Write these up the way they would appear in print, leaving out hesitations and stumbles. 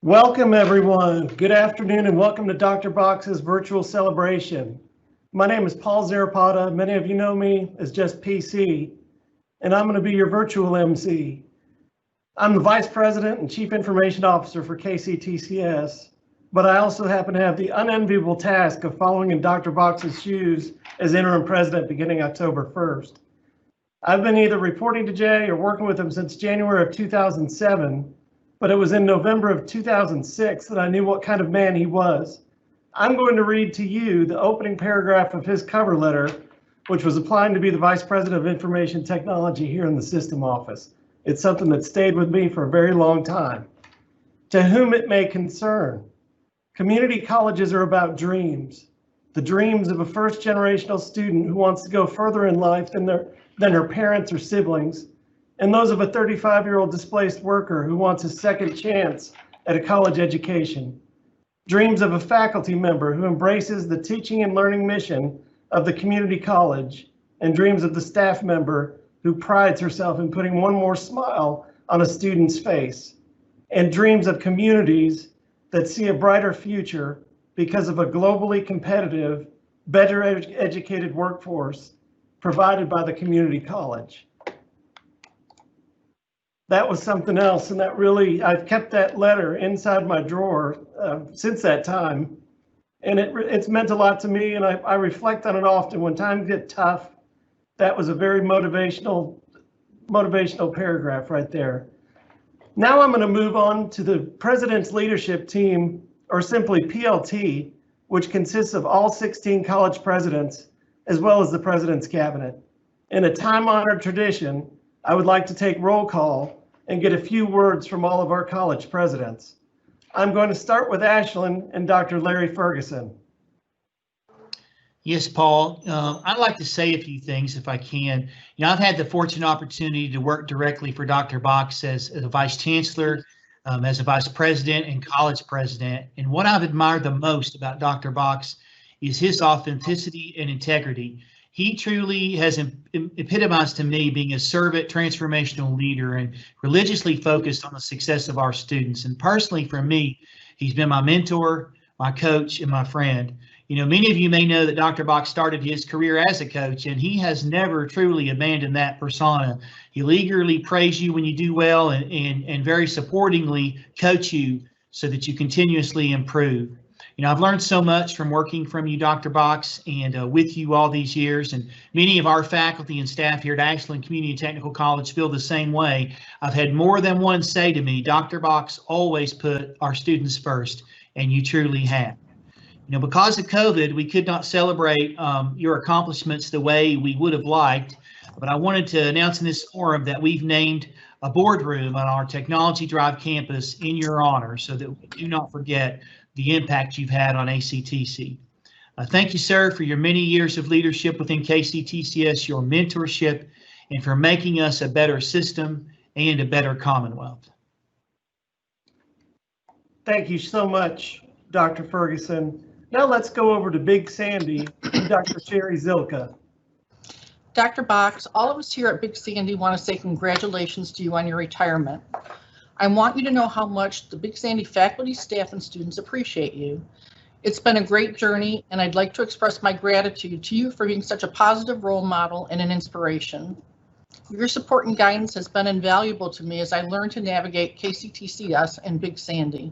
Welcome everyone. Good afternoon and welcome to Dr. Box's virtual celebration. My name is Paul Zarapata. Many of you know me as just PC, and I'm going to be your virtual MC. I'm the Vice President and Chief Information Officer for KCTCS, but I also happen to have the unenviable task of following in Dr. Box's shoes as interim president beginning October 1st. I've been either reporting to Jay or working with him since January of 2007. But it was in November of 2006 that I knew what kind of man he was. I'm going to read to you the opening paragraph of his cover letter, which was applying to be the Vice President of Information Technology here in the system office. It's something that stayed with me for a very long time. To whom it may concern, community colleges are about dreams, the dreams of a first-generational student who wants to go further in life than her parents or siblings, and those of a 35-year-old displaced worker who wants a second chance at a college education. Dreams of a faculty member who embraces the teaching and learning mission of the community college, and dreams of the staff member who prides herself in putting one more smile on a student's face, and dreams of communities that see a brighter future because of a globally competitive, better educated workforce provided by the community college. That was something else, and that really, I've kept that letter inside my drawer since that time, and it's meant a lot to me, and I reflect on it often. When times get tough, that was a very motivational paragraph right there. Now I'm going to move on to the President's Leadership Team, or simply PLT, which consists of all 16 college presidents, as well as the President's Cabinet. In a time-honored tradition, I would like to take roll call and get a few words from all of our college presidents. I'm going to start with Ashland and Dr. Larry Ferguson. Yes, Paul. I'd like to say a few things if I can. You know, I've had the fortunate opportunity to work directly for Dr. Box as a vice chancellor, as a vice president and college president. And what I've admired the most about Dr. Box is his authenticity and integrity. He truly has epitomized to me being a servant, transformational leader, and religiously focused on the success of our students. And personally, for me, he's been my mentor, my coach, and my friend. You know, many of you may know that Dr. Box started his career as a coach, and he has never truly abandoned that persona. He'll eagerly praise you when you do well and very supportingly coach you so that you continuously improve. You know, I've learned so much from working from you, Dr. Box, and with you all these years. And many of our faculty and staff here at Ashland Community Technical College feel the same way. I've had more than one say to me, Dr. Box always put our students first, and you truly have. You know, because of COVID, we could not celebrate your accomplishments the way we would have liked, but I wanted to announce in this forum that we've named a boardroom on our Technology Drive campus in your honor so that we do not forget the impact you've had on ACTC. Thank you, sir, for your many years of leadership within KCTCS, your mentorship, and for making us a better system and a better Commonwealth. Thank you so much, Dr. Ferguson. Now let's go over to Big Sandy, Dr. Sherry Zilka. Dr. Box, all of us here at Big Sandy want to say congratulations to you on your retirement. I want you to know how much the Big Sandy faculty, staff, and students appreciate you. It's been a great journey, and I'd like to express my gratitude to you for being such a positive role model and an inspiration. Your support and guidance has been invaluable to me as I learn to navigate KCTCS and Big Sandy.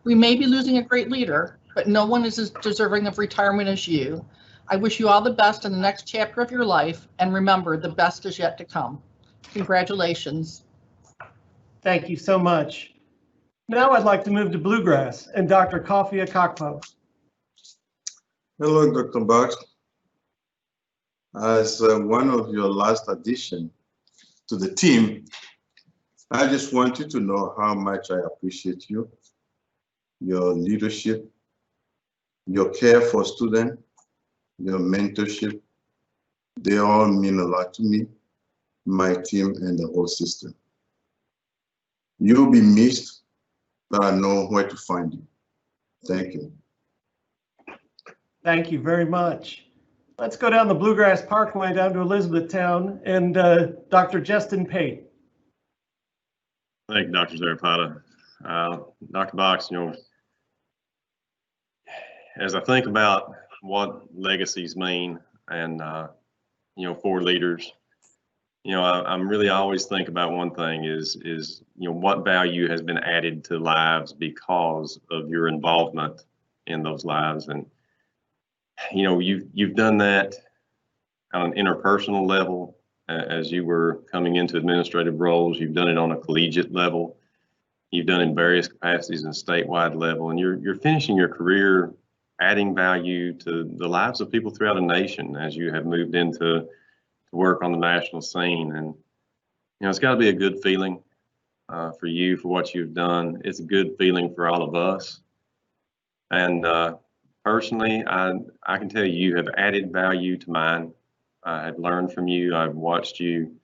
We may be losing a great leader, but no one is as deserving of retirement as you. I wish you all the best in the next chapter of your life, and remember, the best is yet to come. Congratulations. Thank you so much. Now I'd like to move to Bluegrass and Dr. Kafia Kakpo. Hello, Dr. Box. As one of your last addition to the team, I just want you to know how much I appreciate you, your leadership, your care for students, your mentorship. They all mean a lot to me, my team, and the whole system. You'll be missed, but I know where to find you. Thank you. Thank you very much. Let's go down the Bluegrass Parkway down to Elizabethtown and Dr. Justin Pate. Thank you, Dr. Zarapata. Dr. Box, as I think about what legacies mean and, for leaders, I'm really always think about one thing is, what value has been added to lives because of your involvement in those lives. And, you've done that on an interpersonal level as you were coming into administrative roles. You've done it on a collegiate level. You've done it in various capacities and statewide level, and you're finishing your career adding value to the lives of people throughout a nation as you have moved into work on the national scene. And it's got to be a good feeling for you for what you've done. It's a good feeling for all of us. And personally, I can tell you have added value to mine. I have learned from you. I've watched you,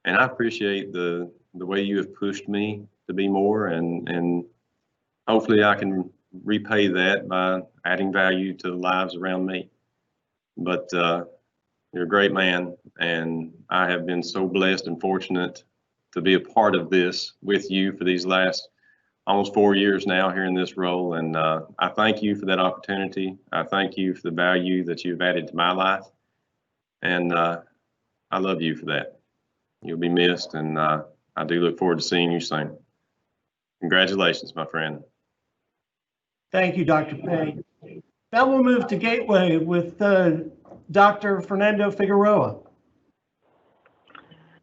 and I appreciate the way you have pushed me to be more, and hopefully I can repay that by adding value to the lives around me. But you're a great man, and I have been so blessed and fortunate to be a part of this with you for these last almost 4 years now here in this role. And I thank you for that opportunity. I thank you for the value that you've added to my life. And I love you for that. You'll be missed, and I do look forward to seeing you soon. Congratulations, my friend. Thank you, Dr. Payne. Now we'll move to Gateway with Dr. Fernando Figueroa.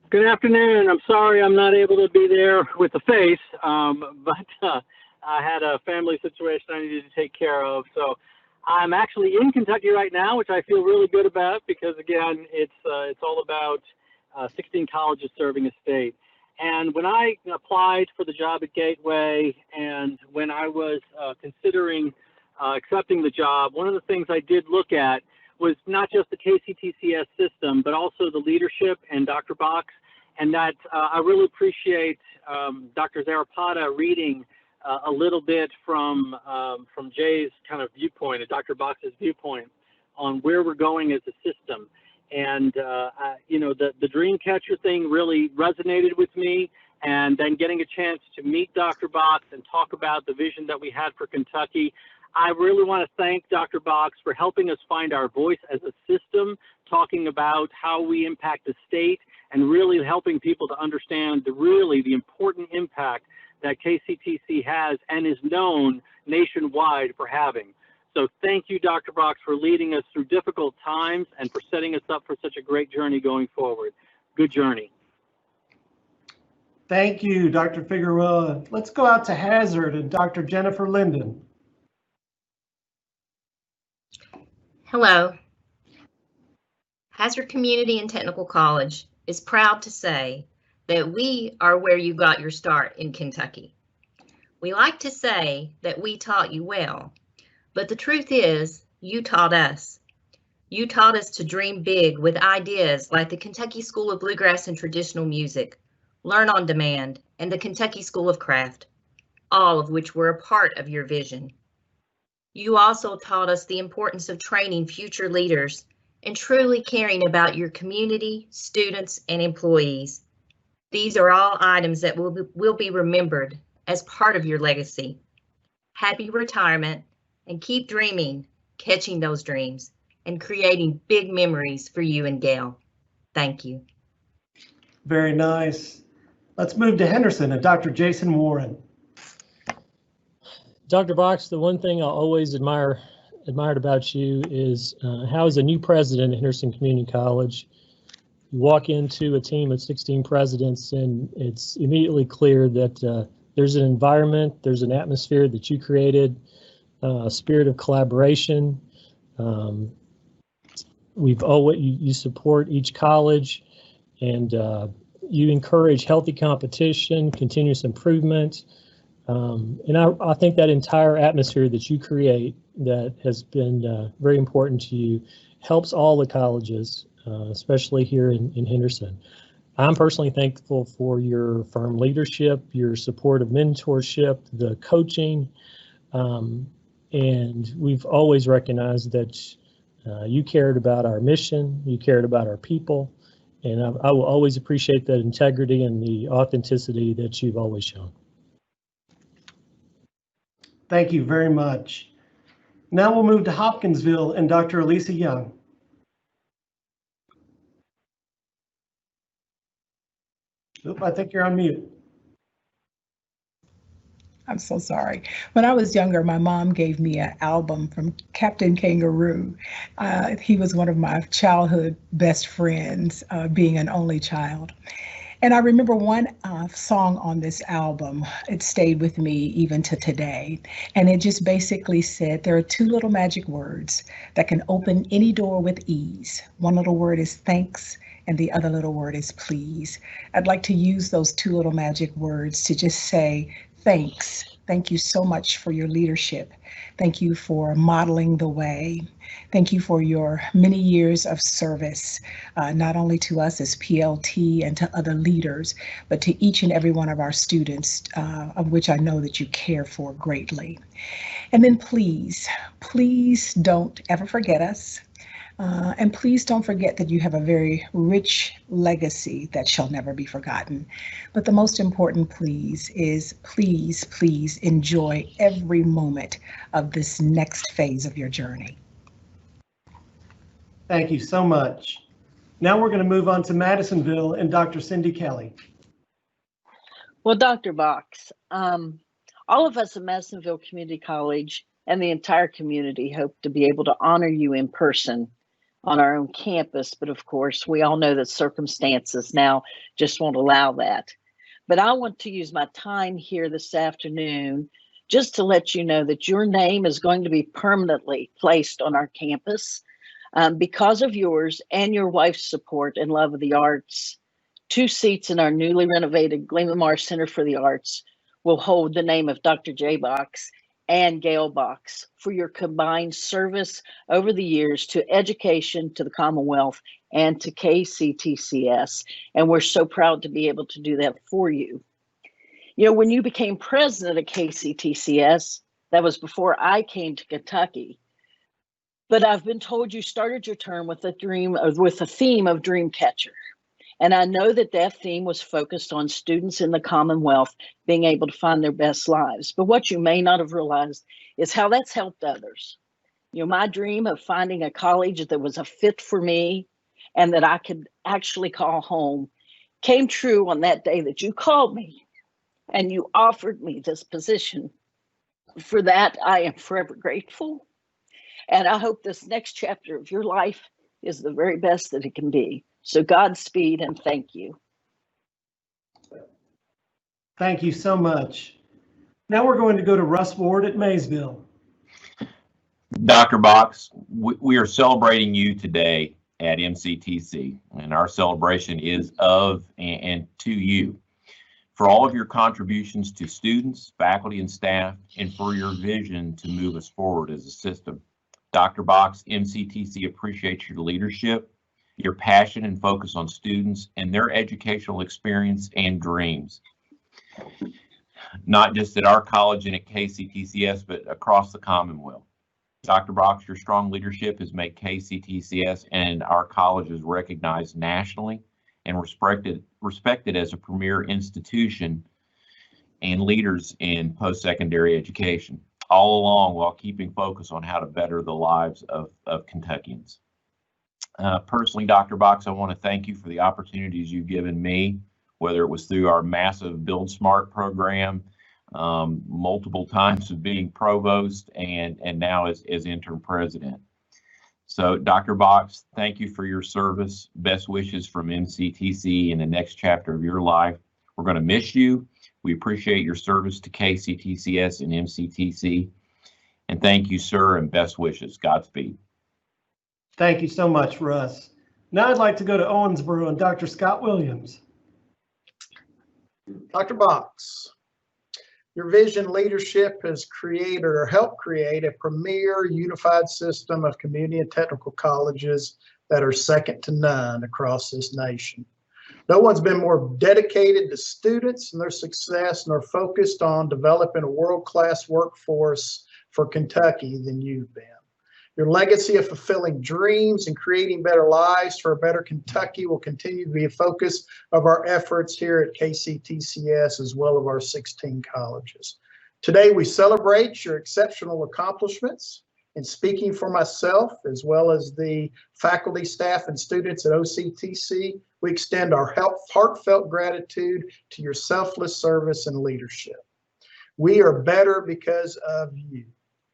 Good afternoon. I'm sorry I'm not able to be there with the face, but I had a family situation I needed to take care of. So I'm actually in Kentucky right now, which I feel really good about because, again, it's all about 16 colleges serving a state. And when I applied for the job at Gateway and when I was considering accepting the job, one of the things I did look at was not just the KCTCS system, but also the leadership and Dr. Box. And that I really appreciate Dr. Zarapata reading a little bit from Jay's kind of viewpoint, Dr. Box's viewpoint on where we're going as a system. And, the Dreamcatcher thing really resonated with me. And then getting a chance to meet Dr. Box and talk about the vision that we had for Kentucky. I really want to thank Dr. Box for helping us find our voice as a system, talking about how we impact the state and really helping people to understand the important impact that KCTC has and is known nationwide for having. So thank you, Dr. Box, for leading us through difficult times and for setting us up for such a great journey going forward. Good journey. Thank you, Dr. Figueroa. Let's go out to Hazard and Dr. Jennifer Linden. Hello. Hazard Community and Technical College is proud to say that we are where you got your start in Kentucky. We like to say that we taught you well, but the truth is you taught us. You taught us to dream big with ideas like the Kentucky School of Bluegrass and Traditional Music, Learn on Demand, and the Kentucky School of Craft, all of which were a part of your vision. You also taught us the importance of training future leaders and truly caring about your community, students, and employees. These are all items that will be remembered as part of your legacy. Happy retirement, and keep dreaming, catching those dreams, and creating big memories for you and Gail. Thank you. Very nice. Let's move to Henderson and Dr. Jason Warren. Dr. Box, the one thing I always admired about you is how as a new president at Henderson Community College, you walk into a team of 16 presidents and it's immediately clear that there's an environment, there's an atmosphere that you created, a spirit of collaboration. You support each college and you encourage healthy competition, continuous improvement. And I think that entire atmosphere that you create that has been very important to you helps all the colleges, especially here in Henderson. I'm personally thankful for your firm leadership, your support of mentorship, the coaching, and we've always recognized that you cared about our mission, you cared about our people, and I will always appreciate that integrity and the authenticity that you've always shown. Thank you very much. Now we'll move to Hopkinsville and Dr. Elisa Young. Oop, I think you're on mute. I'm so sorry. When I was younger, my mom gave me an album from Captain Kangaroo. He was one of my childhood best friends, being an only child. And I remember one song on this album. It stayed with me even to today. And it just basically said, there are two little magic words that can open any door with ease. One little word is thanks, and the other little word is please. I'd like to use those two little magic words to just say, thanks. Thank you so much for your leadership. Thank you for modeling the way. Thank you for your many years of service, not only to us as PLT and to other leaders, but to each and every one of our students, of which I know that you care for greatly. And then please, please don't ever forget us. And please don't forget that you have a very rich legacy that shall never be forgotten. But the most important please is please, please enjoy every moment of this next phase of your journey. Thank you so much. Now we're going to move on to Madisonville and Dr. Cindy Kelly. Well, Dr. Box, all of us at Madisonville Community College and the entire community hope to be able to honor you in person on our own campus, but of course we all know that circumstances now just won't allow that. But I want to use my time here this afternoon just to let you know that your name is going to be permanently placed on our campus because of yours and your wife's support and love of the arts. 2 seats in our newly renovated Glee Lamar Center for the Arts will hold the name of Dr. J. Box and Gail Box for your combined service over the years to education, to the Commonwealth, and to KCTCS. And we're so proud to be able to do that for you. You know, when you became president of KCTCS, that was before I came to Kentucky. But I've been told you started your term with a theme of Dreamcatcher. And I know that that theme was focused on students in the Commonwealth being able to find their best lives. But what you may not have realized is how that's helped others. You know, my dream of finding a college that was a fit for me and that I could actually call home came true on that day that you called me and you offered me this position. For that, I am forever grateful. And I hope this next chapter of your life is the very best that it can be. So Godspeed and thank you. Thank you so much. Now we're going to go to Russ Ward at Maysville. Dr. Box, we are celebrating you today at MCTC, and our celebration is of and to you for all of your contributions to students, faculty, and staff, and for your vision to move us forward as a system. Dr. Box, MCTC appreciates your leadership, your passion and focus on students and their educational experience and dreams, not just at our college and at KCTCS, but across the Commonwealth. Dr. Box, your strong leadership has made KCTCS and our colleges recognized nationally and respected as a premier institution and leaders in post-secondary education, all along while keeping focus on how to better the lives of Kentuckians. Personally, Dr. Box, I want to thank you for the opportunities you've given me, whether it was through our massive Build Smart program, multiple times of being provost, and now as interim president. So, Dr. Box, thank you for your service. Best wishes from MCTC in the next chapter of your life. We're going to miss you. We appreciate your service to KCTCS and MCTC. And thank you, sir, and best wishes. Godspeed. Thank you so much, Russ. Now I'd like to go to Owensboro and Dr. Scott Williams. Dr. Box, your vision leadership has created or helped create a premier unified system of community and technical colleges that are second to none across this nation. No one's been more dedicated to students and their success and are focused on developing a world-class workforce for Kentucky than you've been. Your legacy of fulfilling dreams and creating better lives for a better Kentucky will continue to be a focus of our efforts here at KCTCS as well as our 16 colleges. Today, we celebrate your exceptional accomplishments. In speaking for myself, as well as the faculty, staff, and students at OCTC, we extend our heartfelt gratitude to your selfless service and leadership. We are better because of you.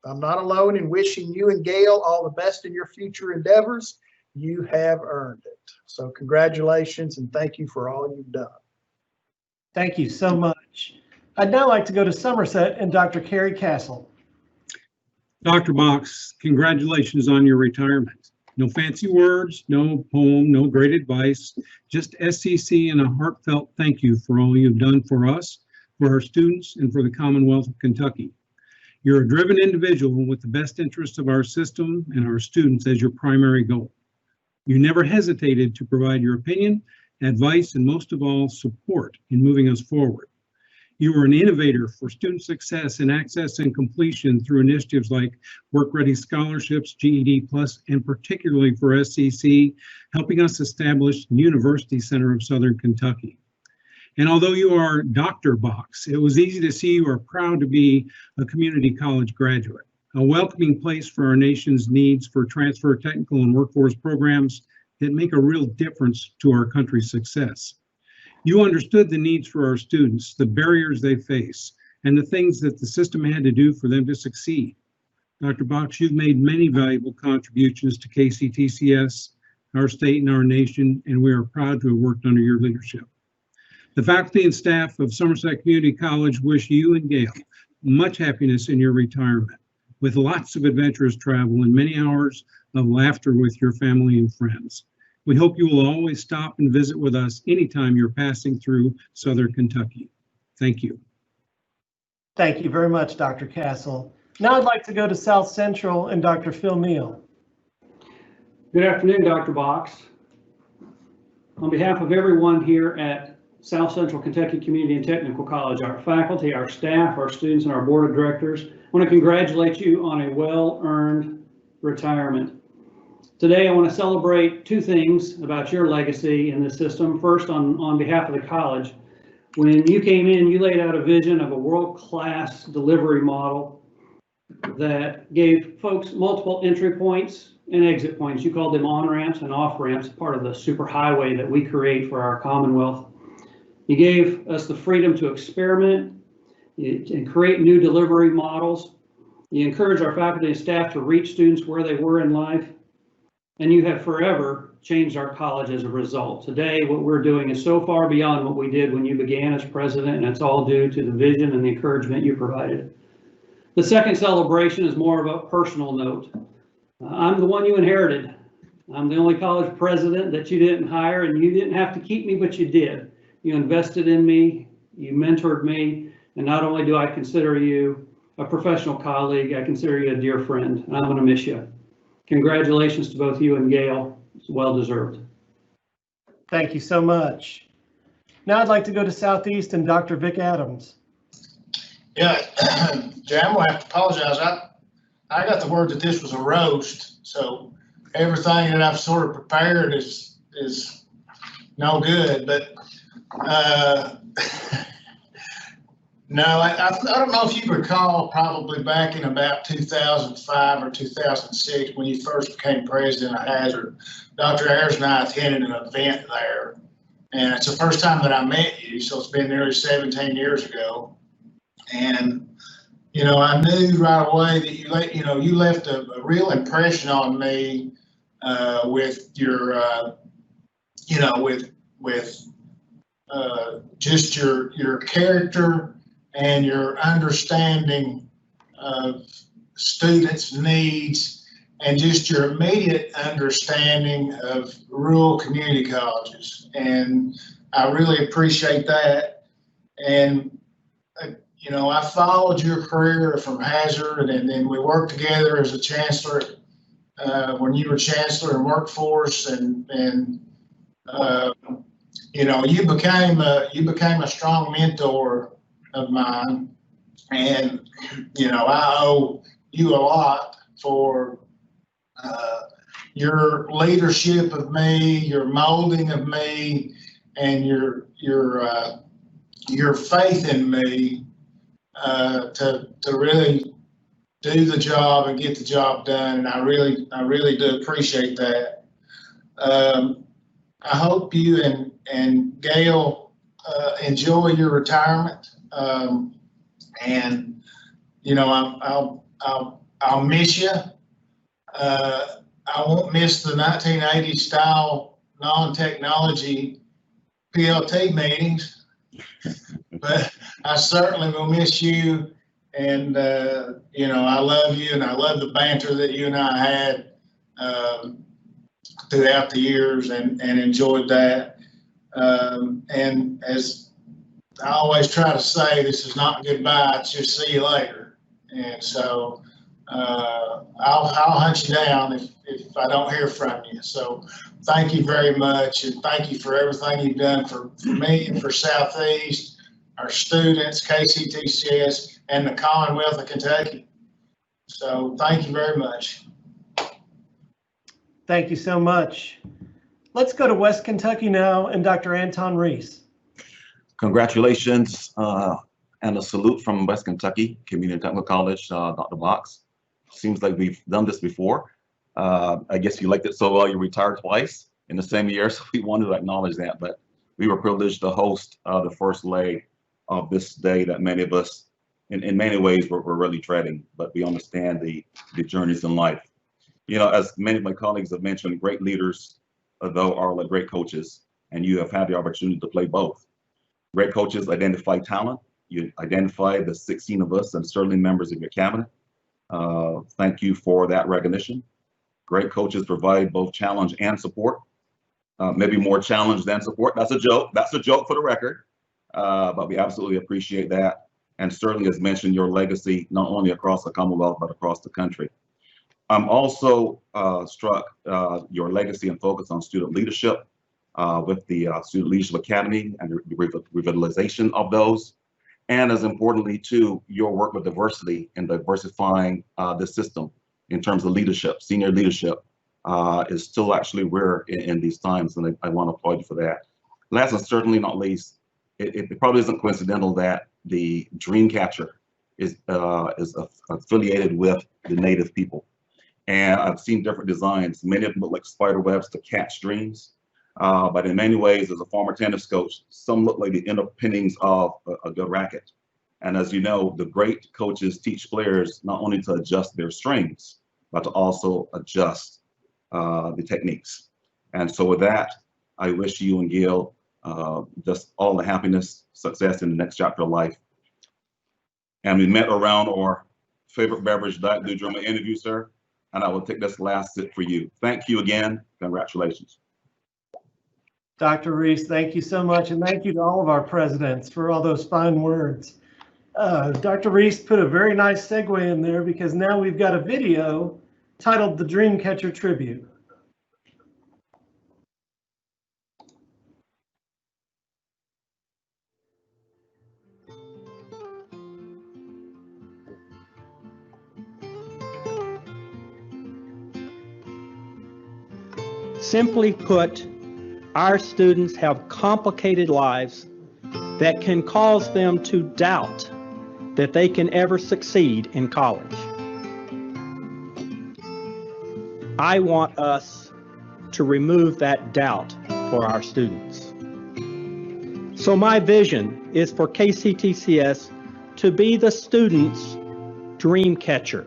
I'm not alone in wishing you and Gail all the best in your future endeavors. You have earned it. So congratulations and thank you for all you've done. Thank you so much. I'd now like to go to Somerset and Dr. Carrie Castle. Dr. Box, congratulations on your retirement. No fancy words, no poem, no great advice, just SCC and a heartfelt thank you for all you've done for us, for our students, and for the Commonwealth of Kentucky. You're a driven individual with the best interests of our system and our students as your primary goal. You never hesitated to provide your opinion, advice, and most of all, support in moving us forward. You were an innovator for student success and access and completion through initiatives like Work Ready Scholarships, GED Plus, and particularly for SCC, helping us establish the University Center of Southern Kentucky. And although you are Dr. Box, it was easy to see you are proud to be a community college graduate, a welcoming place for our nation's needs for transfer technical and workforce programs that make a real difference to our country's success. You understood the needs for our students, the barriers they face, and the things that the system had to do for them to succeed. Dr. Box, you've made many valuable contributions to KCTCS, our state, and our nation, and we are proud to have worked under your leadership. The faculty and staff of Somerset Community College wish you and Gail much happiness in your retirement, with lots of adventurous travel and many hours of laughter with your family and friends. We hope you will always stop and visit with us anytime you're passing through Southern Kentucky. Thank you. Thank you very much, Dr. Castle. Now I'd like to go to South Central and Dr. Phil Neal. Good afternoon, Dr. Box. On behalf of everyone here at South Central Kentucky Community and Technical College, our faculty, our staff, our students, and our board of directors, I want to congratulate you on a well-earned retirement. Today, I want to celebrate two things about your legacy in the system. First, on behalf of the college, when you came in, you laid out a vision of a world-class delivery model that gave folks multiple entry points and exit points. You called them on-ramps and off-ramps, part of the superhighway that we create for our Commonwealth. You gave us the freedom to experiment and create new delivery models. You encouraged our faculty and staff to reach students where they were in life. And you have forever changed our college as a result. Today, what we're doing is so far beyond what we did when you began as president, and it's all due to the vision and the encouragement you provided. The second celebration is more of a personal note. I'm the one you inherited. I'm the only college president that you didn't hire, and you didn't have to keep me, but you did. You invested in me, you mentored me, and not only do I consider you a professional colleague, I consider you a dear friend, and I'm going to miss you. Congratulations to both you and Gail. It's well deserved. Thank you so much. Now I'd like to go to Southeast and Dr. Vic Adams. Yeah, Jay, I'm gonna have to apologize. I got the word that this was a roast, so everything that I've sort of prepared is no good. But no, I don't know if you recall, probably back in about 2005 or 2006 when you first became president of Hazard, Dr. Ayers and I attended an event there, and it's the first time that I met you, so it's been nearly 17 years ago. And you know, I knew right away that you left a real impression on me with your just your character and your understanding of students' needs and just your immediate understanding of rural community colleges. And I really appreciate that. And, you know, I followed your career from Hazard, and then we worked together as a chancellor when you were chancellor in workforce, and you know, you became a strong mentor of mine, and you know, I owe you a lot for your leadership of me, your molding of me, and your faith in me to really do the job and get the job done. And I really do appreciate that. I hope you and Gail enjoy your retirement. And you know, I'll miss you. I won't miss the 1980s style non-technology PLT meetings, but I certainly will miss you. And you know, I love you, and I love the banter that you and I had throughout the years, and enjoyed that. And as I always try to say, this is not goodbye, it's just see you later. And so I'll hunt you down if I don't hear from you. So thank you very much, and thank you for everything you've done for me and for Southeast, our students, KCTCS, and the Commonwealth of Kentucky. So thank you very much. Thank you so much. Let's go to West Kentucky now and Dr. Anton Reese. Congratulations and a salute from West Kentucky Community Technical College, Dr. Box. Seems like we've done this before. I guess you liked it so well you retired twice in the same year, so we wanted to acknowledge that. But we were privileged to host the first leg of this day that many of us, in many ways, were really dreading, but we understand the journeys in life. You know, as many of my colleagues have mentioned, great leaders, though, are like great coaches, and you have had the opportunity to play both. Great coaches identify talent. You identify the 16 of us and certainly members of your cabinet. Thank you for that recognition. Great coaches provide both challenge and support. Maybe more challenge than support. That's a joke. That's a joke for the record. But we absolutely appreciate that. And certainly, as mentioned, your legacy, not only across the Commonwealth, but across the country. I'm also struck your legacy and focus on student leadership with the Student Leadership Academy and the revitalization of those. And as importantly, too, your work with diversity and diversifying the system in terms of leadership. Senior leadership is still actually rare in these times, and I want to applaud you for that. Last and certainly not least, it probably isn't coincidental that the Dreamcatcher is affiliated with the Native people. And I've seen different designs. Many of them look like spider webs to catch dreams. But in many ways, as a former tennis coach, some look like the inner pinnings of a good racket. And as you know, the great coaches teach players not only to adjust their strings, but to also adjust the techniques. And so with that, I wish you and Gail just all the happiness, success in the next chapter of life. And we met around our favorite beverage, Diet Dew, during my interview, sir. And I will take this last sip for you. Thank you again. Congratulations. Dr. Reese, thank you so much. And thank you to all of our presidents for all those fine words. Dr. Reese put a very nice segue in there because now we've got a video titled The Dreamcatcher Tribute. Simply put, our students have complicated lives that can cause them to doubt that they can ever succeed in college. I want us to remove that doubt for our students. So my vision is for KCTCS to be the students' dream catcher.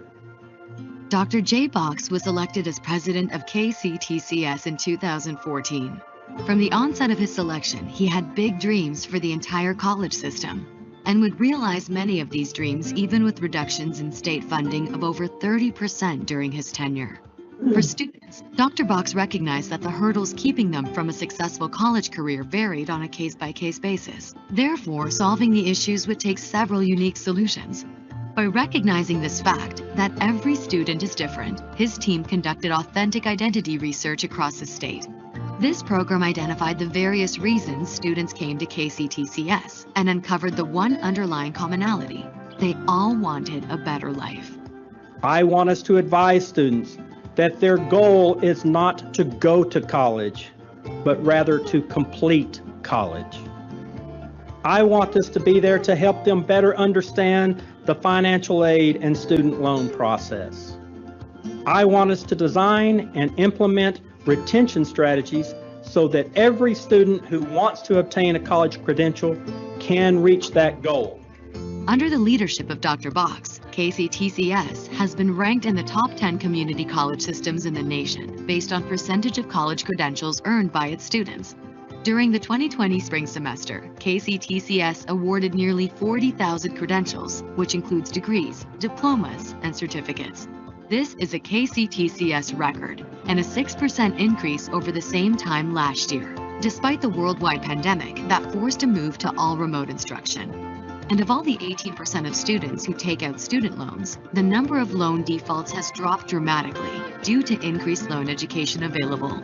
Dr. J. Box was elected as president of KCTCS in 2014. From the onset of his selection, he had big dreams for the entire college system and would realize many of these dreams even with reductions in state funding of over 30% during his tenure. For students, Dr. Box recognized that the hurdles keeping them from a successful college career varied on a case-by-case basis. Therefore, solving the issues would take several unique solutions. By recognizing this fact, that every student is different, his team conducted authentic identity research across the state. This program identified the various reasons students came to KCTCS and uncovered the one underlying commonality. They all wanted a better life. I want us to advise students that their goal is not to go to college, but rather to complete college. I want us to be there to help them better understand the financial aid and student loan process. I want us to design and implement retention strategies so that every student who wants to obtain a college credential can reach that goal. Under the leadership of Dr. Box, KCTCS has been ranked in the top 10 community college systems in the nation based on percentage of college credentials earned by its students. During the 2020 spring semester, KCTCS awarded nearly 40,000 credentials, which includes degrees, diplomas, and certificates. This is a KCTCS record and a 6% increase over the same time last year, despite the worldwide pandemic that forced a move to all remote instruction. And of all the 18% of students who take out student loans, the number of loan defaults has dropped dramatically due to increased loan education available.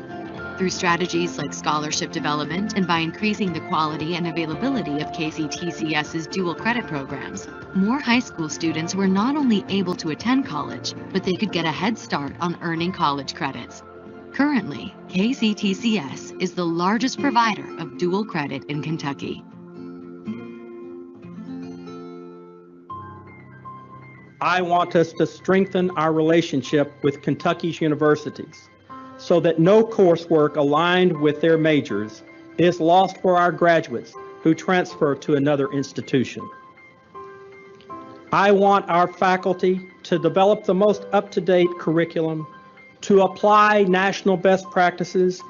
Through strategies like scholarship development and by increasing the quality and availability of KCTCS's dual credit programs, more high school students were not only able to attend college, but they could get a head start on earning college credits. Currently, KCTCS is the largest provider of dual credit in Kentucky. I want us to strengthen our relationship with Kentucky's universities so that no coursework aligned with their majors is lost for our graduates who transfer to another institution. I want our faculty to develop the most up-to-date curriculum, to apply national best practices,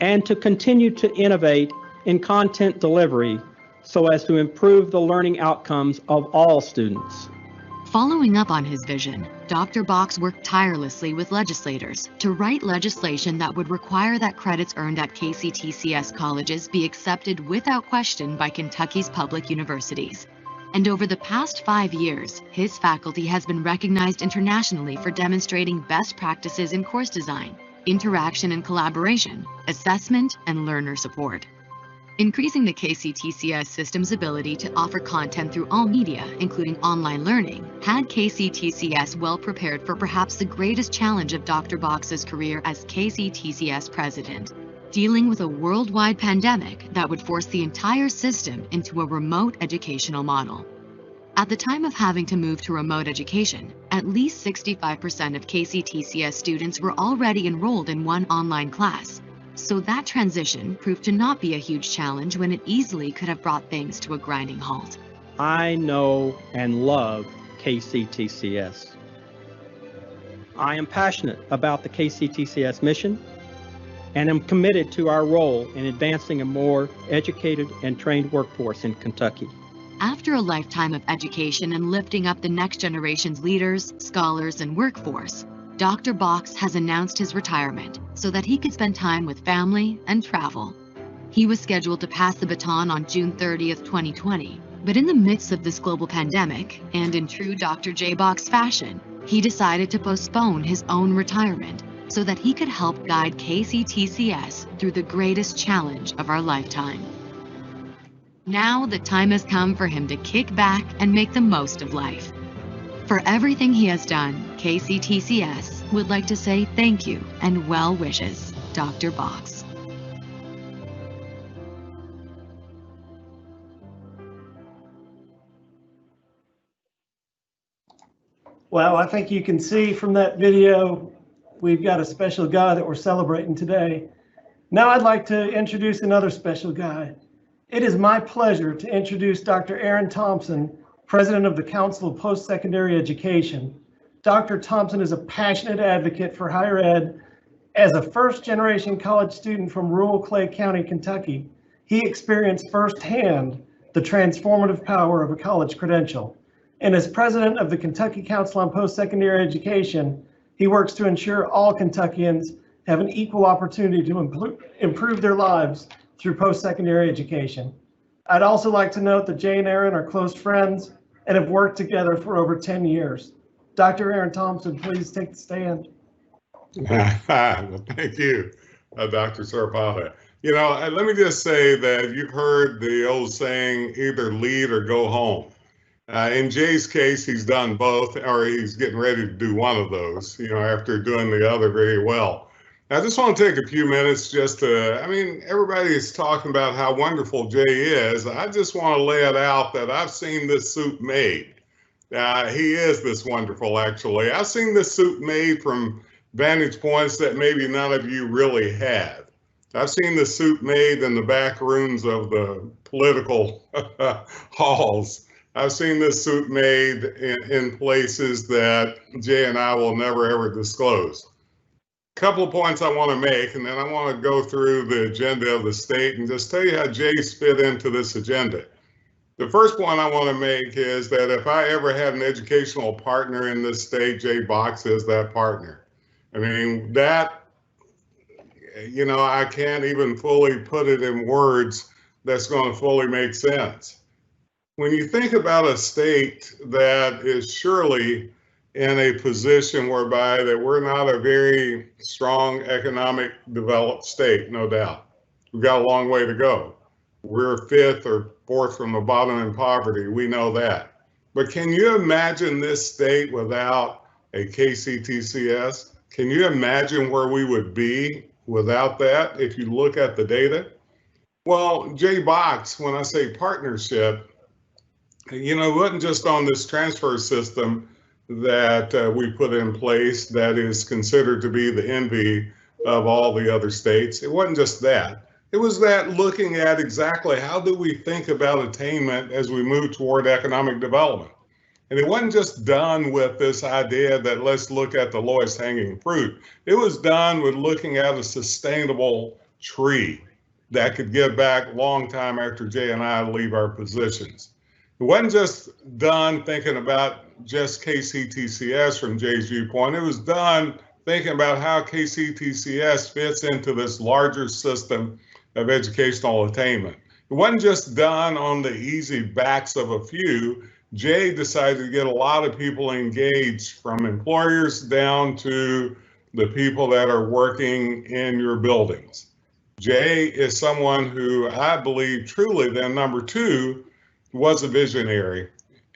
and to continue to innovate in content delivery so as to improve the learning outcomes of all students. Following up on his vision, Dr. Box worked tirelessly with legislators to write legislation that would require that credits earned at KCTCS colleges be accepted without question by Kentucky's public universities. And over the past 5 years, his faculty has been recognized internationally for demonstrating best practices in course design, interaction and collaboration, assessment, and learner support. Increasing the KCTCS system's ability to offer content through all media, including online learning, had KCTCS well prepared for perhaps the greatest challenge of Dr. Box's career as KCTCS president, dealing with a worldwide pandemic that would force the entire system into a remote educational model. At the time of having to move to remote education, at least 65% of KCTCS students were already enrolled in one online class. So that transition proved to not be a huge challenge when it easily could have brought things to a grinding halt. I know and love KCTCS. I am passionate about the KCTCS mission and am committed to our role in advancing a more educated and trained workforce in Kentucky. After a lifetime of education and lifting up the next generation's leaders, scholars, and workforce, Dr. Box has announced his retirement so that he could spend time with family and travel. He was scheduled to pass the baton on June 30th, 2020, but in the midst of this global pandemic, and in true Dr. J. Box fashion, he decided to postpone his own retirement so that he could help guide KCTCS through the greatest challenge of our lifetime. Now the time has come for him to kick back and make the most of life. For everything he has done, KCTCS would like to say thank you and well wishes, Dr. Box. Well, I think you can see from that video, we've got a special guy that we're celebrating today. Now I'd like to introduce another special guy. It is my pleasure to introduce Dr. Aaron Thompson, President of the Council of Post-Secondary Education. Dr. Thompson is a passionate advocate for higher ed. As a first-generation college student from rural Clay County, Kentucky, he experienced firsthand the transformative power of a college credential. And as president of the Kentucky Council on Post-Secondary Education, he works to ensure all Kentuckians have an equal opportunity to improve their lives through post-secondary education. I'd also like to note that Jay and Aaron are close friends and have worked together for over 10 years. Dr. Aaron Thompson, please take the stand. Well, thank you, Dr. Serapata. You know, let me just say that you've heard the old saying, either lead or go home. In Jay's case, he's done both, or he's getting ready to do one of those, you know, after doing the other very well. I just want to take a few minutes just to, I mean, everybody is talking about how wonderful Jay is. I just want to lay it out that I've seen this suit made. He is this wonderful, actually. I've seen this suit made from vantage points that maybe none of you really have. I've seen the suit made in the back rooms of the political halls. I've seen this suit made in places that Jay and I will never ever disclose. Couple of points I want to make, and then I want to go through the agenda of the state and just tell you how Jay's fit into this agenda. The first point I want to make is that if I ever had an educational partner in this state, Jay Box is that partner. I mean, that, you know, I can't even fully put it in words that's going to fully make sense. When you think about a state that is surely in a position whereby that we're not a very strong economic developed state, no doubt. We've got a long way to go. We're fifth or fourth from the bottom in poverty, we know that. But can you imagine this state without a KCTCS? Can you imagine where we would be without that if you look at the data? Well, Jay Box, when I say partnership, you know, it wasn't just on this transfer system that we put in place that is considered to be the envy of all the other states. It wasn't just that. It was that looking at exactly how do we think about attainment as we move toward economic development. And it wasn't just done with this idea that let's look at the lowest hanging fruit. It was done with looking at a sustainable tree that could give back long time after Jay and I leave our positions. It wasn't just done thinking about just KCTCS from Jay's viewpoint. It was done thinking about how KCTCS fits into this larger system of educational attainment. It wasn't just done on the easy backs of a few. Jay decided to get a lot of people engaged, from employers down to the people that are working in your buildings. Jay is someone who I believe truly, then number two, was a visionary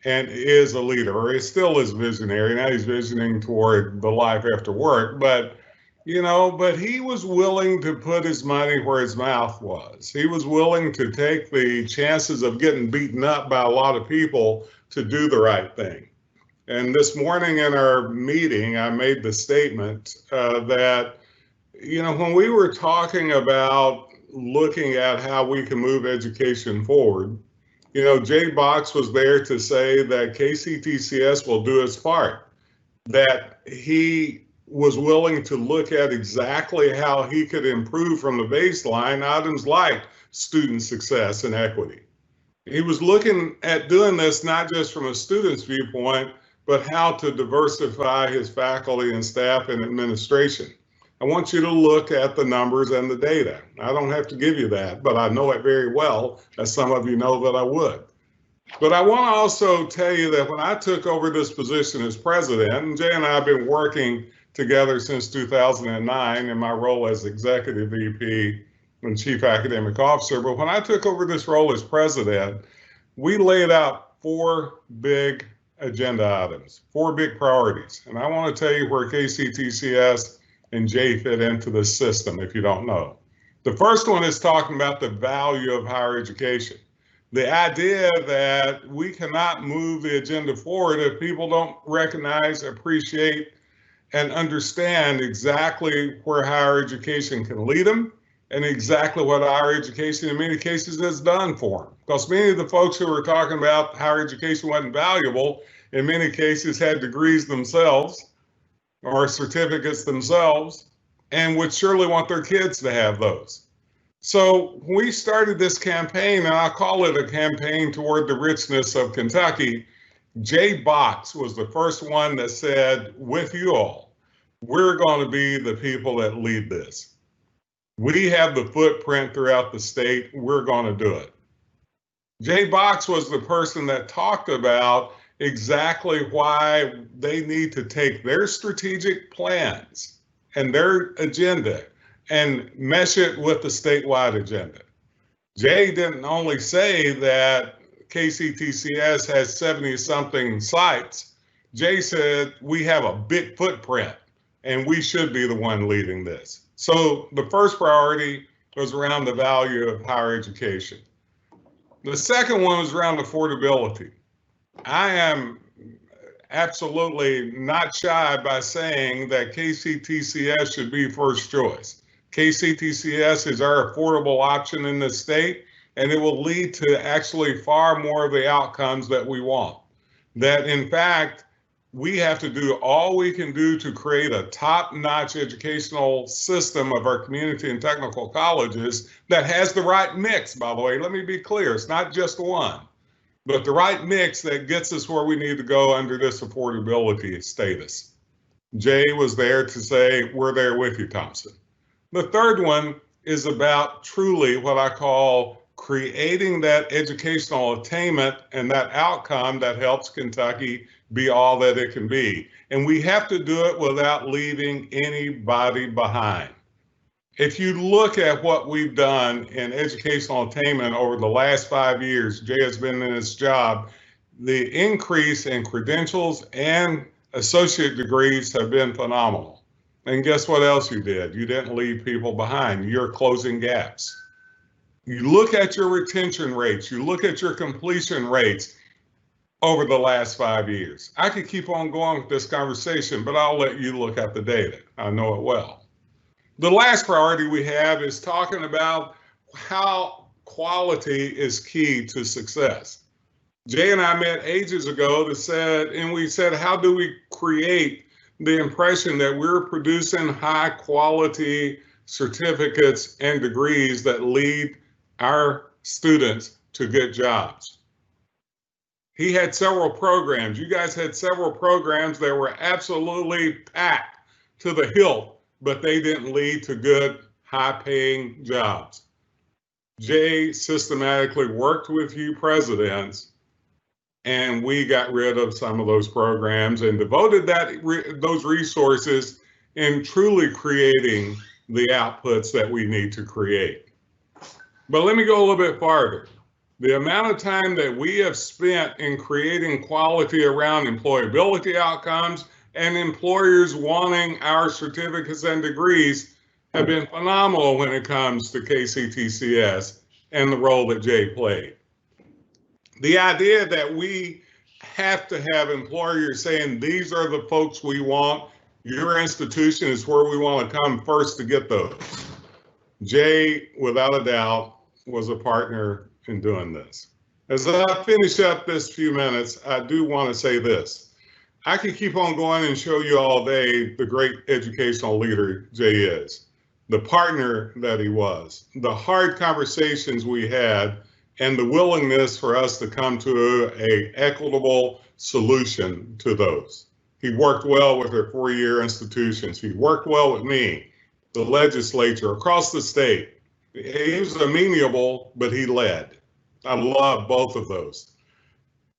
and is a leader, or he still is visionary. Now he's visioning toward the life after work, but you know, but he was willing to put his money where his mouth was. He was willing to take the chances of getting beaten up by a lot of people to do the right thing. And this morning in our meeting, I made the statement that, you know, when we were talking about looking at how we can move education forward, you know, Jay Box was there to say that KCTCS will do its part, that he was willing to look at exactly how he could improve from the baseline items like student success and equity. He was looking at doing this not just from a student's viewpoint, but how to diversify his faculty and staff and administration. I want you to look at the numbers and the data. I don't have to give you that, but I know it very well, as some of you know that I would. But I want to also tell you that when I took over this position as president, and Jay and I have been working together since 2009 in my role as executive VP and chief academic officer, but when I took over this role as president, we laid out 4 big agenda items, 4 big priorities. And I want to tell you where KCTCS and Jay fit into this system, if you don't know. The first one is talking about the value of higher education. The idea that we cannot move the agenda forward if people don't recognize, appreciate, and understand exactly where higher education can lead them and exactly what higher education in many cases has done for them. Because many of the folks who were talking about higher education wasn't valuable, in many cases had degrees themselves or certificates themselves, and would surely want their kids to have those. So we started this campaign, and I call it a campaign toward the richness of Kentucky. Jay Box was the first one that said, with you all, we're going to be the people that lead this. We have the footprint throughout the state, we're going to do it. Jay Box was the person that talked about exactly why they need to take their strategic plans and their agenda and mesh it with the statewide agenda. Jay didn't only say that KCTCS has 70-something sites. Jay said we have a big footprint, and we should be the one leading this. So the first priority was around the value of higher education. The second one was around affordability. I am absolutely not shy by saying that KCTCS should be first choice. KCTCS is our affordable option in the state, and it will lead to actually far more of the outcomes that we want. That in fact, we have to do all we can do to create a top-notch educational system of our community and technical colleges that has the right mix, by the way. Let me be clear, it's not just one, but the right mix that gets us where we need to go under this affordability status. Jay was there to say, we're there with you, Thompson. The third one is about truly what I call creating that educational attainment and that outcome that helps Kentucky be all that it can be. And we have to do it without leaving anybody behind. If you look at what we've done in educational attainment over the last 5 years, Jay has been in his job, the increase in credentials and associate degrees have been phenomenal. And guess what else you did? You didn't leave people behind. You're closing gaps. You look at your retention rates, you look at your completion rates over the last 5 years. I could keep on going with this conversation, but I'll let you look at the data. I know it well. The last priority we have is talking about how quality is key to success. Jay and I met ages ago and we said, how do we create the impression that we're producing high quality certificates and degrees that lead our students to good jobs? He had several programs. You guys had several programs that were absolutely packed to the hilt, but they didn't lead to good, high-paying jobs. Jay systematically worked with you presidents, and we got rid of some of those programs and devoted those resources in truly creating the outputs that we need to create. But let me go a little bit farther. The amount of time that we have spent in creating quality around employability outcomes and employers wanting our certificates and degrees have been phenomenal when it comes to KCTCS and the role that Jay played. The idea that we have to have employers saying, these are the folks we want, your institution is where we want to come first to get those. Jay, without a doubt, was a partner in doing this. As I finish up this few minutes, I do want to say this. I could keep on going and show you all day the great educational leader Jay is, the partner that he was, the hard conversations we had, and the willingness for us to come to an equitable solution to those. He worked well with our four-year institutions. He worked well with me, the legislature, across the state. He was amenable, but he led. I love both of those.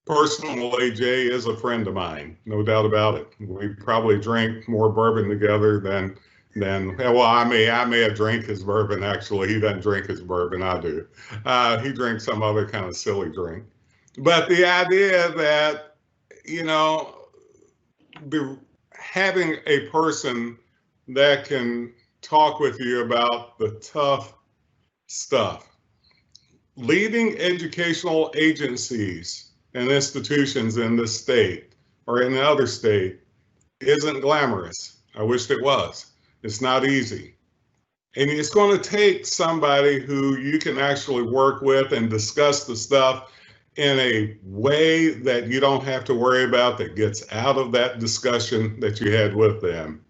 Personally, Jay is a friend of mine, no doubt about it. We probably drink more bourbon together than well, I may have drank his bourbon, actually. He doesn't drink his bourbon, I do. He drinks some other kind of silly drink. But the idea that, you know, having a person that can talk with you about the tough stuff. Leading educational agencies and institutions in this state or in another state isn't glamorous. I wish it was. It's not easy. And it's going to take somebody who you can actually work with and discuss the stuff in a way that you don't have to worry about, that gets out of that discussion that you had with them,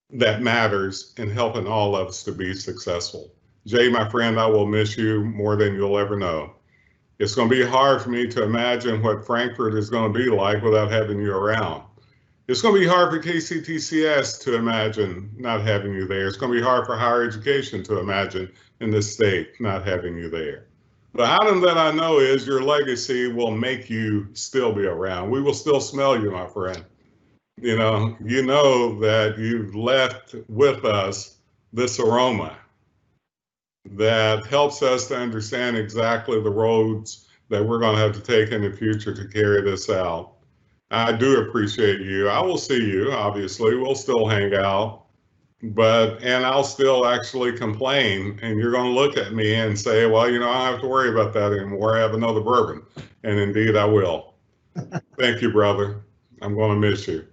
that matters in helping all of us to be successful. Jay, my friend, I will miss you more than you'll ever know. It's going to be hard for me to imagine what Frankfurt is going to be like without having you around. It's going to be hard for KCTCS to imagine not having you there. It's going to be hard for higher education to imagine in this state not having you there. The item that I know is your legacy will make you still be around. We will still smell you, my friend. You know that you've left with us this aroma that helps us to understand exactly the roads that we're going to have to take in the future to carry this out. I do appreciate you. I will see you, obviously. We'll still hang out, and I'll still actually complain. And you're going to look at me and say, well, I don't have to worry about that anymore. I have another bourbon. And indeed, I will. Thank you, brother. I'm going to miss you.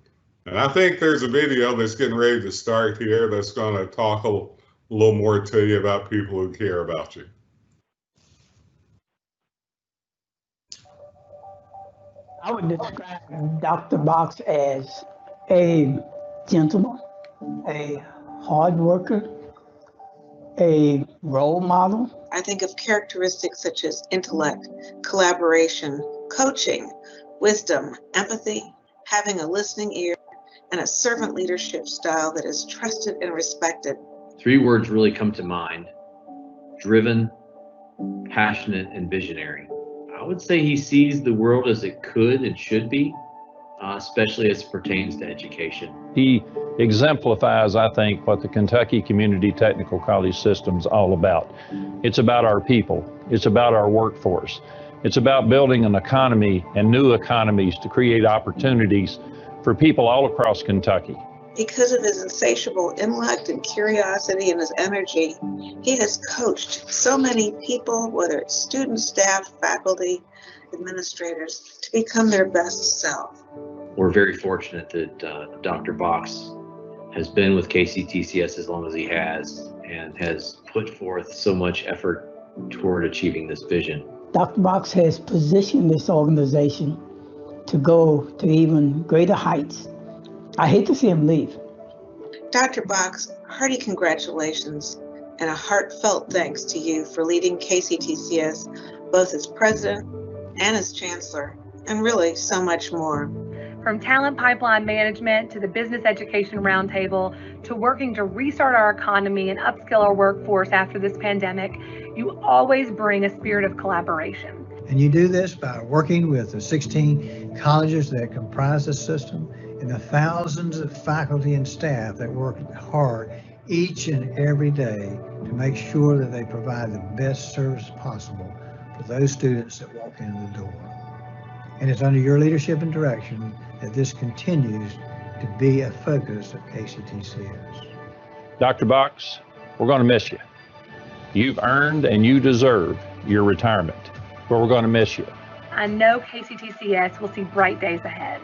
And I think there's a video that's getting ready to start here that's going to talk a little more to you about people who care about you. I would describe Dr. Box as a gentleman, a hard worker, a role model. I think of characteristics such as intellect, collaboration, coaching, wisdom, empathy, having a listening ear, and a servant leadership style that is trusted and respected. 3 words really come to mind: driven, passionate, and visionary. I would say he sees the world as it could and should be, especially as it pertains to education. He exemplifies, I think, what the Kentucky Community Technical College system is all about. It's about our people. It's about our workforce. It's about building an economy and new economies to create opportunities for people all across Kentucky. Because of his insatiable intellect and curiosity and his energy, he has coached so many people, whether it's students, staff, faculty, administrators, to become their best self. We're very fortunate that Dr. Box has been with KCTCS as long as he has and has put forth so much effort toward achieving this vision. Dr. Box has positioned this organization to go to even greater heights. I hate to see him leave. Dr. Box, hearty congratulations and a heartfelt thanks to you for leading KCTCS both as president and as chancellor, and really so much more. From talent pipeline management to the business education roundtable to working to restart our economy and upskill our workforce after this pandemic, you always bring a spirit of collaboration. And you do this by working with the 16 colleges that comprise the system and the thousands of faculty and staff that work hard each and every day to make sure that they provide the best service possible for those students that walk in the door. And it's under your leadership and direction that this continues to be a focus of KCTCS. Dr. Box, we're going to miss you. You've earned and you deserve your retirement, but we're going to miss you. I know KCTCS will see bright days ahead,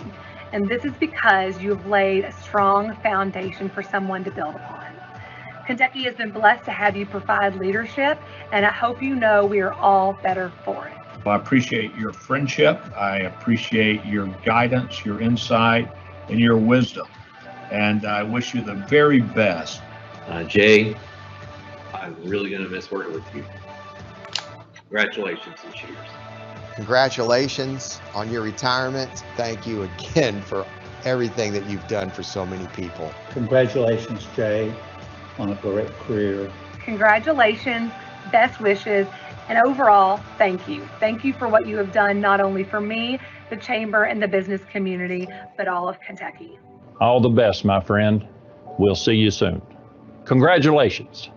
and this is because you have laid a strong foundation for someone to build upon. Kentucky has been blessed to have you provide leadership, and I hope you know we are all better for it. I appreciate your friendship. I appreciate your guidance, your insight, and your wisdom. And I wish you the very best. Jay, I'm really going to miss working with you. Congratulations this year. Congratulations on your retirement. Thank you again for everything that you've done for so many people. Congratulations, Jay, on a great career. Congratulations, best wishes, and overall, thank you. Thank you for what you have done, not only for me, the chamber, and the business community, but all of Kentucky. All the best, my friend. We'll see you soon. Congratulations.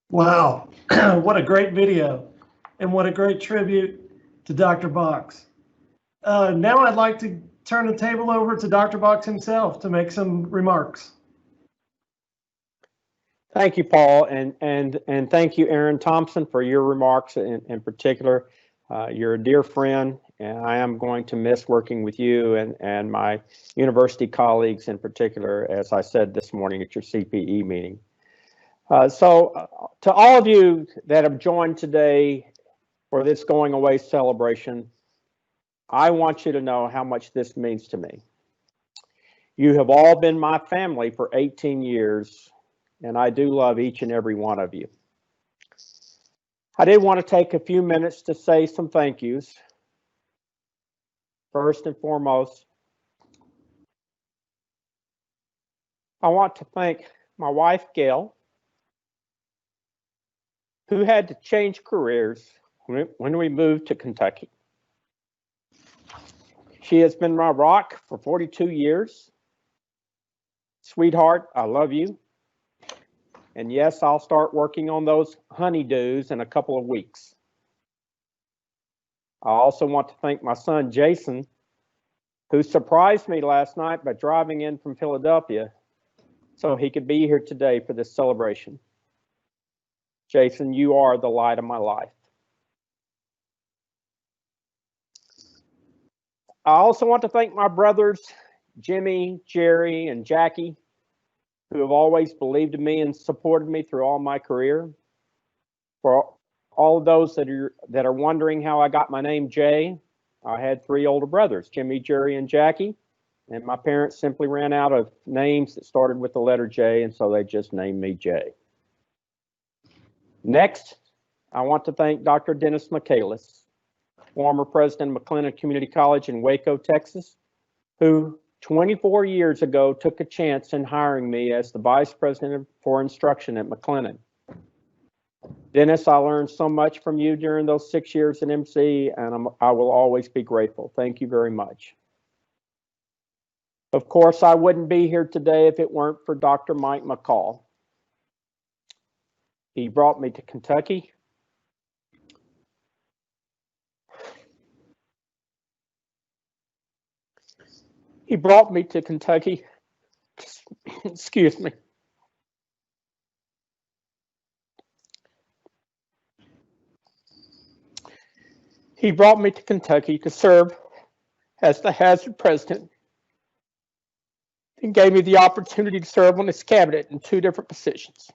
Wow, what a great video and what a great tribute to Dr. Box. Now I'd like to turn the table over to Dr. Box himself to make some remarks. Thank you, Paul, and thank you, Aaron Thompson, for your remarks in particular. You're a dear friend, and I am going to miss working with you and my university colleagues in particular, as I said this morning at your CPE meeting. So to all of you that have joined today for this going away celebration, I want you to know how much this means to me. You have all been my family for 18 years, and I do love each and every one of you. I did want to take a few minutes to say some thank yous. First and foremost, I want to thank my wife, Gail, who had to change careers when we moved to Kentucky. She has been my rock for 42 years. Sweetheart, I love you. And yes, I'll start working on those honeydews in a couple of weeks. I also want to thank my son, Jason, who surprised me last night by driving in from Philadelphia so he could be here today for this celebration. Jason, you are the light of my life. I also want to thank my brothers, Jimmy, Jerry, and Jackie, who have always believed in me and supported me through all my career. For all of those that are wondering how I got my name Jay, I had 3 older brothers, Jimmy, Jerry, and Jackie, and my parents simply ran out of names that started with the letter J, and so they just named me Jay. Next, I want to thank Dr. Dennis Michaelis, former president of McLennan Community College in Waco, Texas, who 24 years ago took a chance in hiring me as the vice president for instruction at McLennan. Dennis, I learned so much from you during those 6 years at MC, and I will always be grateful. Thank you very much. Of course, I wouldn't be here today if it weren't for Dr. Mike McCall. He brought me to Kentucky. He brought me to Kentucky. Excuse me. He brought me to Kentucky to serve as the Hazard president and gave me the opportunity to serve on his cabinet in 2 different positions.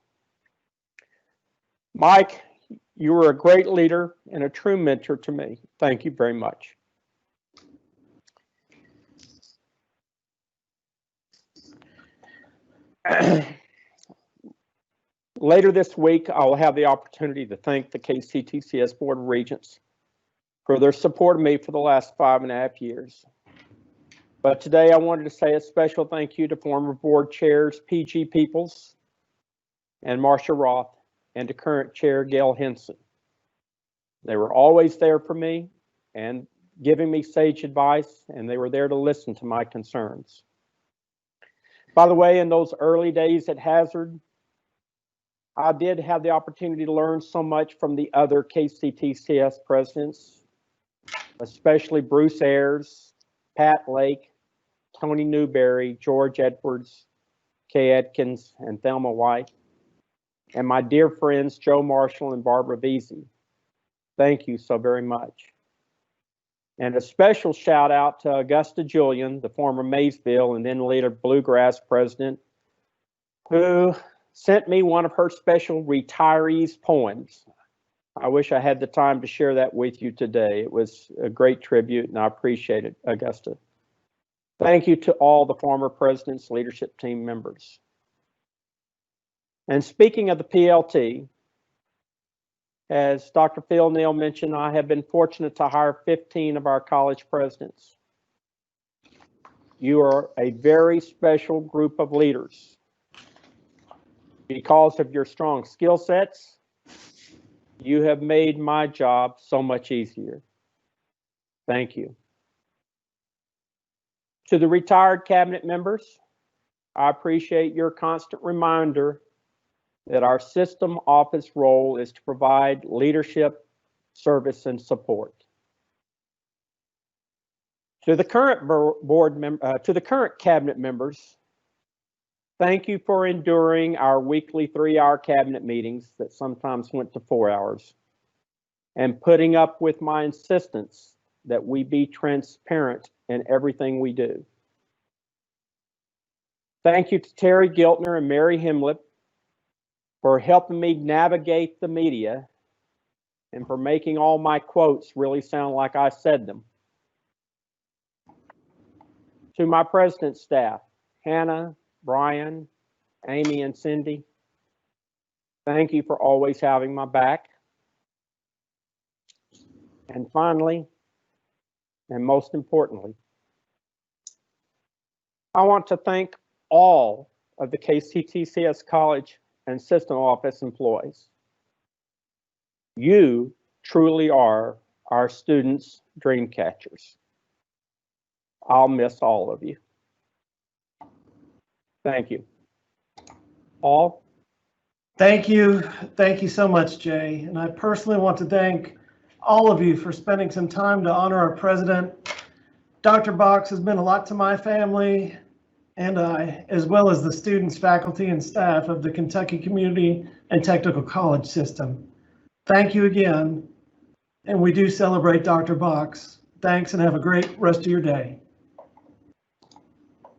Mike, you were a great leader and a true mentor to me. Thank you very much. Later this week, I will have the opportunity to thank the KCTCS Board of Regents for their support of me for the last 5.5 years. But today I wanted to say a special thank you to former board chairs PG Peoples and Marcia Roth, and to current chair Gail Henson. They were always there for me and giving me sage advice, and they were there to listen to my concerns. By the way, in those early days at Hazard, I did have the opportunity to learn so much from the other KCTCS presidents, especially Bruce Ayers, Pat Lake, Tony Newberry, George Edwards, Kay Atkins, and Thelma White, and my dear friends Joe Marshall and Barbara Veazey. Thank you so very much. And a special shout out to Augusta Julian, the former Maysville and then later Bluegrass president, who sent me one of her special retirees poems. I wish I had the time to share that with you today. It was a great tribute and I appreciate it, Augusta. Thank you to all the former president's leadership team members. And speaking of the PLT, as Dr. Phil Neal mentioned, I have been fortunate to hire 15 of our college presidents. You are a very special group of leaders. Because of your strong skill sets, you have made my job so much easier. Thank you. To the retired cabinet members, I appreciate your constant reminder that our system office role is to provide leadership, service, and support. To the current cabinet members, thank you for enduring our weekly 3-hour cabinet meetings that sometimes went to 4 hours, and putting up with my insistence that we be transparent in everything we do. Thank you to Terry Giltner and Mary Himlip for helping me navigate the media and for making all my quotes really sound like I said them. To my president's staff, Hannah, Brian, Amy, and Cindy, thank you for always having my back. And finally, and most importantly, I want to thank all of the KCTCS College and system office employees. You truly are our students' dream catchers. I'll miss all of you. Thank you. Paul? Thank you. Thank you so much, Jay. And I personally want to thank all of you for spending some time to honor our president. Dr. Box has been a lot to my family and I, as well as the students, faculty, and staff of the Kentucky Community and Technical College System. Thank you again. And we do celebrate Dr. Box. Thanks and have a great rest of your day.